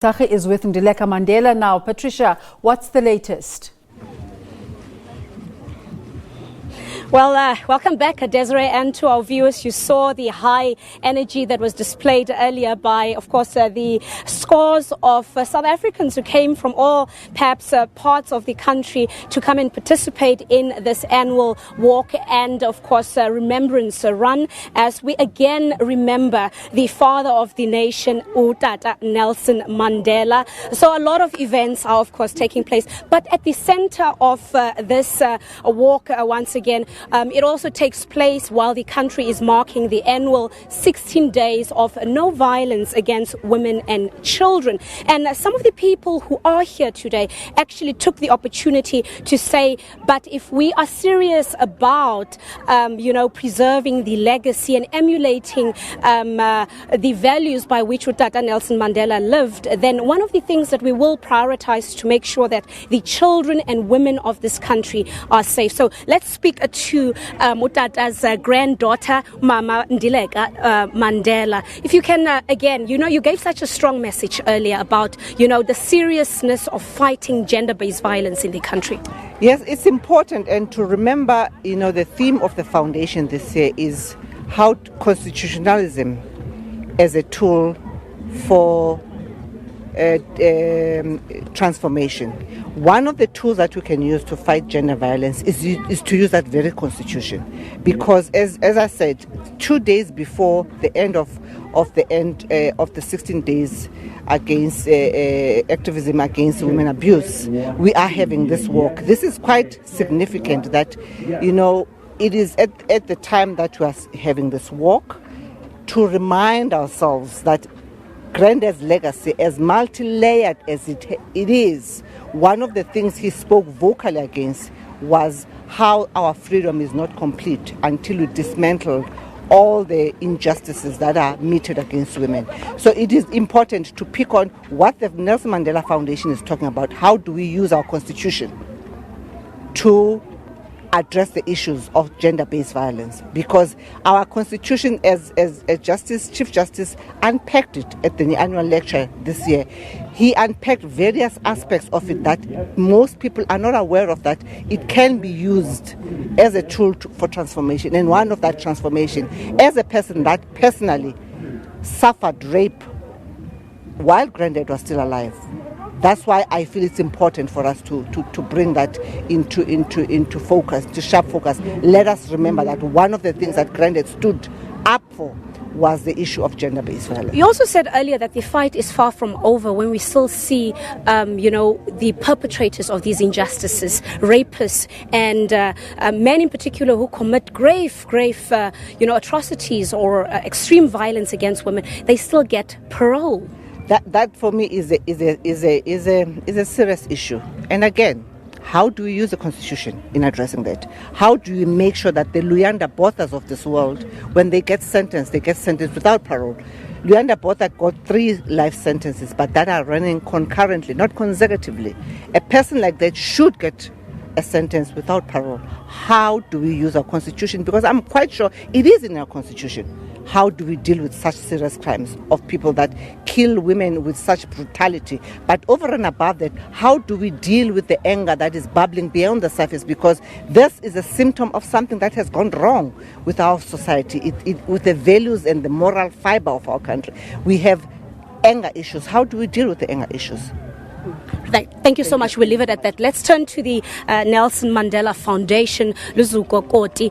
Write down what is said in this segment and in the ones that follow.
Sache is with Nelson Mandela now. Patricia, what's the latest? Well, welcome back, Desiree, and to our viewers. You saw the high energy that was displayed earlier by, of course, the scores of South Africans who came from all, perhaps, parts of the country to come and participate in this annual walk and, of course, Remembrance Run, as we again remember the father of the nation, Utata Nelson Mandela. So a lot of events are, of course, taking place. But at the center of this walk, once again, it also takes place while the country is marking the annual 16 days of no violence against women and children. And some of the people who are here today actually took the opportunity to say, but if we are serious about, preserving the legacy and emulating the values by which Utata Nelson Mandela lived, then one of the things that we will prioritize to make sure that the children and women of this country are safe. So let's speak to Utata's granddaughter, Mama Ndileka Mandela. If you can, again, you gave such a strong message earlier about, the seriousness of fighting gender-based violence in the country. Yes, it's important, and to remember, the theme of the foundation this year is how constitutionalism as a tool for transformation. One of the tools that we can use to fight gender violence is to use that very constitution, because as I said, 2 days before the end of the 16 days against activism against women abuse, we are having this walk. This is quite significant that it is at the time that we are having this walk to remind ourselves that Granddad's legacy, as multi-layered as it is, one of the things he spoke vocally against was how our freedom is not complete until we dismantle all the injustices that are meted against women. So it is important to pick on what the Nelson Mandela Foundation is talking about. How do we use our constitution to address the issues of gender-based violence? Because our constitution, as Chief Justice unpacked it at the annual lecture this year, he unpacked various aspects of it that most people are not aware of, that it can be used as a tool for transformation. And one of that transformation, as a person that personally suffered rape while Granddad was still alive, that's why I feel it's important for us to bring that into focus, to sharp focus. Let us remember that one of the things that Granddad stood up for was the issue of gender-based violence. You also said earlier that the fight is far from over when we still see, the perpetrators of these injustices, rapists, and men in particular who commit grave, atrocities or extreme violence against women. They still get parole. That for me is a serious issue. And again, how do we use the Constitution in addressing that? How do we make sure that the Luyanda Bothas of this world, when they get sentenced without parole? Luyanda Botha got 3 life sentences, but that are running concurrently, not consecutively. A person like that should get a sentence without parole. How do we use our Constitution? Because I'm quite sure it is in our Constitution. How do we deal with such serious crimes of people that kill women with such brutality? But over and above that, how do we deal with the anger that is bubbling beyond the surface? Because this is a symptom of something that has gone wrong with our society, with the values and the moral fiber of our country. We have anger issues. How do we deal with the anger issues? Thank you so much. We'll leave it at that. Let's turn to the Nelson Mandela Foundation, Luzuko Koti.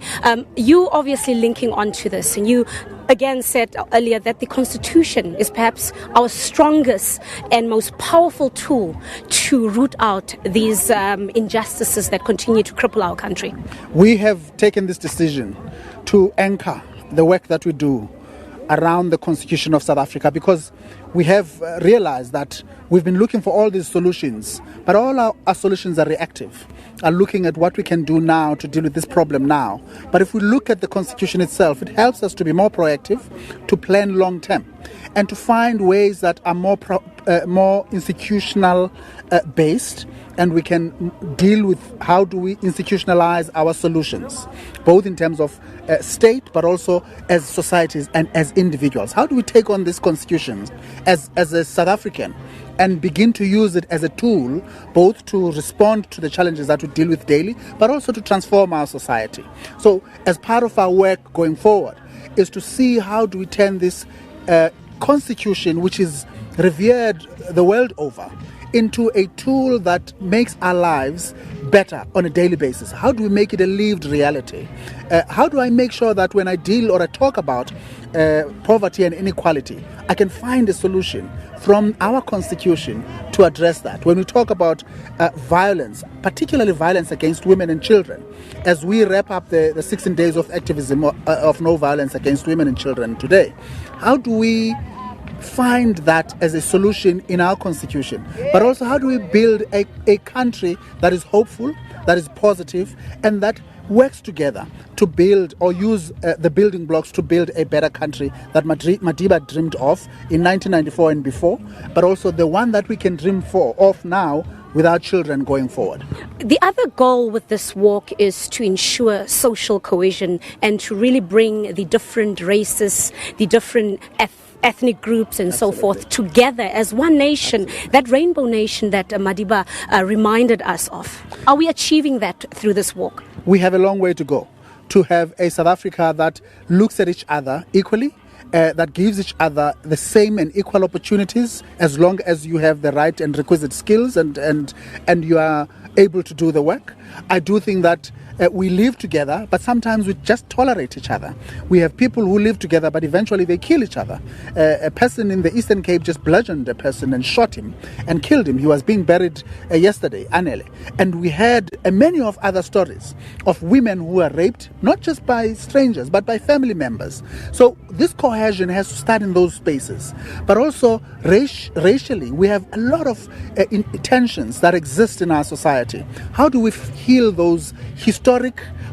You obviously linking on to this, and you again said earlier that the Constitution is perhaps our strongest and most powerful tool to root out these injustices that continue to cripple our country. We have taken this decision to anchor the work that we do around the Constitution of South Africa, because we have realized that we've been looking for all these solutions, but all our solutions are reactive, are looking at what we can do now to deal with this problem now. But if we look at the Constitution itself, it helps us to be more proactive, to plan long term, and to find ways that are more institutional based, and we can deal with how do we institutionalize our solutions, both in terms of state, but also as societies and as individuals. How do we take on these constitutions as a South African and begin to use it as a tool both to respond to the challenges that we deal with daily, but also to transform our society. So as part of our work going forward is to see how do we turn this constitution, which is revered the world over, into a tool that makes our lives better on a daily basis. How do we make it a lived reality? How do I make sure that when I deal or I talk about poverty and inequality, I can find a solution from our constitution to address that? When we talk about violence, particularly violence against women and children, as we wrap up the 16 days of activism of no violence against women and children today, how do we find that as a solution in our constitution? But also, how do we build a country that is hopeful, that is positive, and that works together to build or use the building blocks to build a better country that Madiba dreamed of in 1994 and before, but also the one that we can dream of now with our children going forward. The other goal with this walk is to ensure social cohesion and to really bring the different races, the different ethnic groups and so forth together as one nation, that rainbow nation that Madiba reminded us of. Are we achieving that through this walk? We have a long way to go to have a South Africa that looks at each other equally, that gives each other the same and equal opportunities, as long as you have the right and requisite skills and you are able to do the work. I do think that we live together, but sometimes we just tolerate each other. We have people who live together, but eventually they kill each other. A person in the Eastern Cape just bludgeoned a person and shot him and killed him. He was being buried yesterday, Anele. And we had many of other stories of women who were raped, not just by strangers, but by family members. So this cohesion has to start in those spaces. But also racially, we have a lot of tensions that exist in our society. How do we heal those historic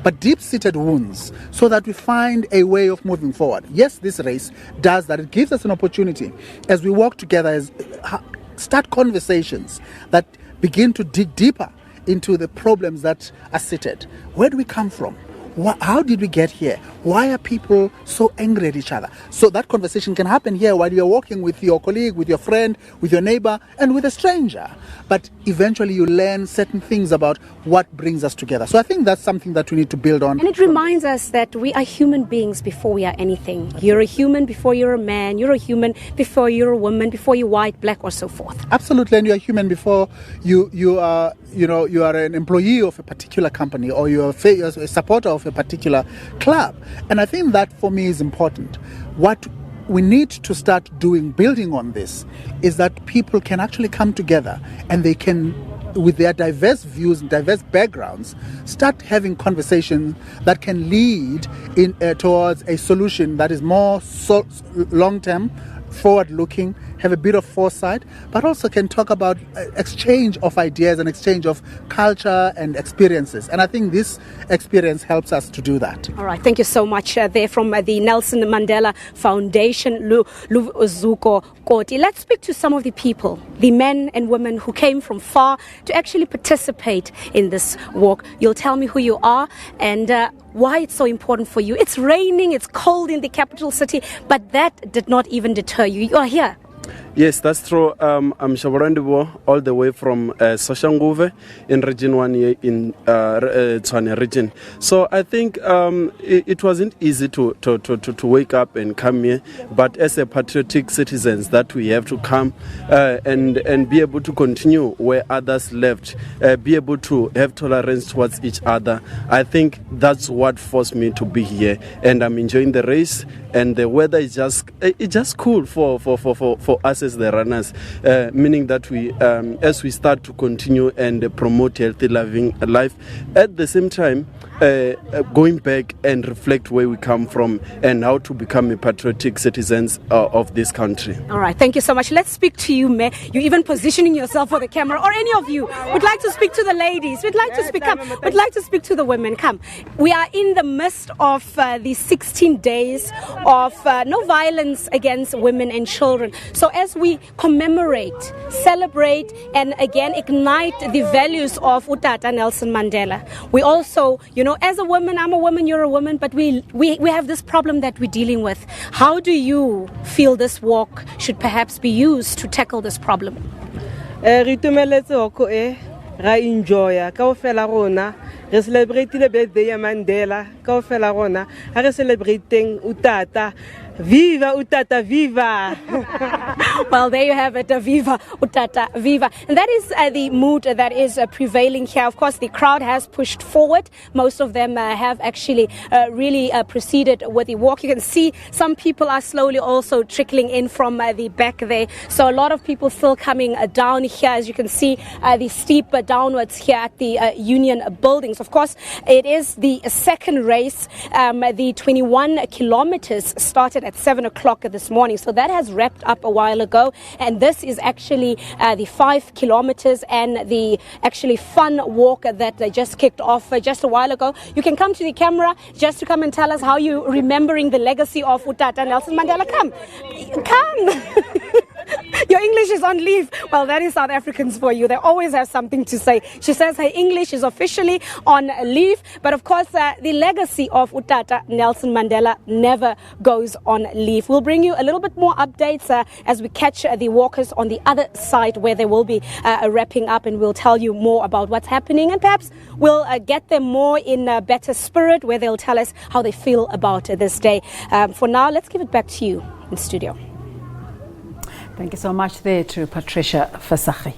but deep-seated wounds so that we find a way of moving forward? Yes, this race does that. It gives us an opportunity as we work together, start conversations that begin to dig deeper into the problems that are seated. Where do we come from? How did we get here? Why are people so angry at each other? So that conversation can happen here while you're walking with your colleague, with your friend, with your neighbor, and with a stranger. But eventually you learn certain things about what brings us together. So I think that's something that we need to build on. And it reminds us that we are human beings before we are anything. You're a human before you're a man. You're a human before you're a woman, before you're white, black, or so forth. Absolutely, and you're a human before you are an employee of a particular company, or you're a supporter of a particular club. And I think that for me is important. What we need to start doing, building on this, is that people can actually come together and they can, with their diverse views and diverse backgrounds, start having conversations that can lead towards a solution that is more long-term, forward-looking, have a bit of foresight, but also can talk about exchange of ideas and exchange of culture and experiences. And I think this experience helps us to do that. All right, thank you so much there from the Nelson Mandela Foundation, Luzuko Koti. Let's speak to some of the people, the men and women who came from far to actually participate in this walk. You'll tell me who you are and why it's so important for you. It's raining, it's cold in the capital city, but that did not even deter you. You are here. Yes, that's true. I'm Shabarandibo, all the way from Soshanguve in Region 1 here in Tshwane region. So I think it wasn't easy to wake up and come here, but as a patriotic citizens that we have to come and be able to continue where others left, be able to have tolerance towards each other. I think that's what forced me to be here, and I'm enjoying the race, and the weather is just cool for us as the runners, meaning that we as we start to continue and promote healthy living life, at the same time going back and reflect where we come from and how to become a patriotic citizens of this country. All right, thank you so much. Let's speak to you, May. You're even positioning yourself for the camera, or any of you would like to speak to the ladies. We'd like to speak up. We'd like to speak to the women. Come. We are in the midst of the 16 days of no violence against women and children. So as we commemorate, celebrate, and again ignite the values of Utata Nelson Mandela, we also, as a woman, I'm a woman, you're a woman, but we have this problem that we're dealing with. How do you feel this walk should perhaps be used to tackle this problem? Re itumeletse hoko ra enjoya kaofela rona re celebrate the birthday ya Mandela kaofela rona ha re celebrating utata. Viva Utata, viva! Well, there you have it, viva Utata, viva. And that is the mood that is prevailing here. Of course, the crowd has pushed forward. Most of them have actually really proceeded with the walk. You can see some people are slowly also trickling in from the back there. So a lot of people still coming down here. As you can see, the steep downwards here at the Union buildings. Of course, it is the second race. The 21 kilometers started at 7 o'clock this morning. So that has wrapped up a while ago. And this is actually the 5 kilometers and the actually fun walk that just kicked off just a while ago. You can come to the camera just to come and tell us how you're remembering the legacy of Utata Nelson Mandela. Come. Your English is on leave. Well, that is South Africans for you. They always have something to say. She says her English is officially on leave. But of course, the legacy of Utata Nelson Mandela never goes on leave. We'll bring you a little bit more updates as we catch the walkers on the other side where they will be wrapping up, and we'll tell you more about what's happening, and perhaps we'll get them more in a better spirit where they'll tell us how they feel about this day. For now, let's give it back to you in studio. Thank you so much there to Patricia Fasakhi.